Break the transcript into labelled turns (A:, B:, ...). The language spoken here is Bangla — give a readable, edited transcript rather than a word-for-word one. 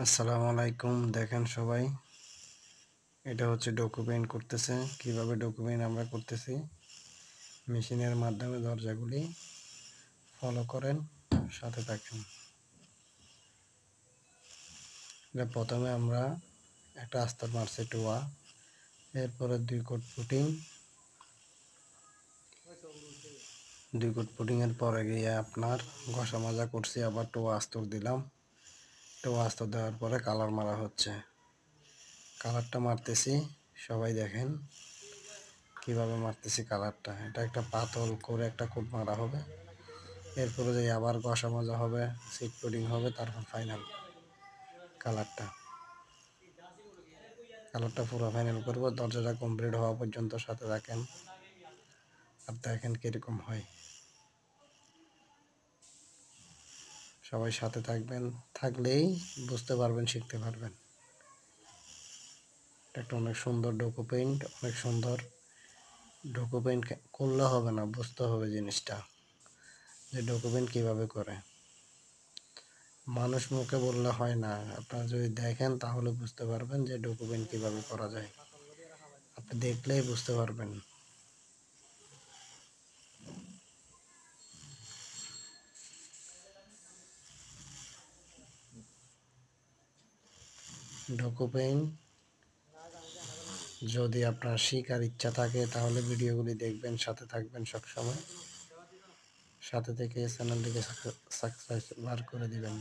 A: আসসালামু আলাইকুম। দেখেন সবাই, এটা হচ্ছে ডকুমেন্ট করতেছে। কিভাবে ডকুমেন্ট আমরা করতেছি মেশিনের মাধ্যমে। দরজাগুলি ফলো করেন, সাথে থাকেন। এটা প্রথমে আমরা একটা আস্তর মারছি টোয়া, এরপরে 2 কোট পুটিং এর পরে গিয়ে আপনার ঘষা মাজা করছি, আবার টোয়া আস্তর দিলাম। টোয়া আস্তর দেওয়ার পরে কালার মারা হচ্ছে। কালারটা মারতেছি, সবাই দেখেন কিভাবে মারতেছি কালারটা। এটা একটা পাতল করে একটা কোট মারা হবে, এরপরে যে আবার ঘষা মাজা হবে, সিট কোটিং হবে, তারপর ফাইনাল কালারটা পুরো ফাইনাল করবো। দরজাটা কমপ্লিট হওয়া পর্যন্ত সাথে রাখেন, আর দেখেন কিরকম হয়। সবাই সাথে থাকবেন, থাকলেই বুঝতে পারবেন, শিখতে পারবেন। একটা অনেক সুন্দর ডোকো পেইন্ট, অনেক সুন্দর ডোকো পেইন্ট করলে হবে না, বুঝতে হবে জিনিসটা যে ডোকো পেইন্ট কীভাবে করে। মানুষ মুখে বললে হয় না, আপনারা যদি দেখেন তাহলে বুঝতে পারবেন যে ডোকো পেইন্ট কীভাবে করা যায়। আপনি দেখলেই বুঝতে পারবেন। ডোকো পেইন্ট যদি আপনার শেখার ইচ্ছা থাকে তাহলে ভিডিওগুলি দেখবেন, সাথে থাকবেন সবসময়। সাথে থেকে চ্যানেলটিকে সাবস্ক্রাইব করে দিবেন।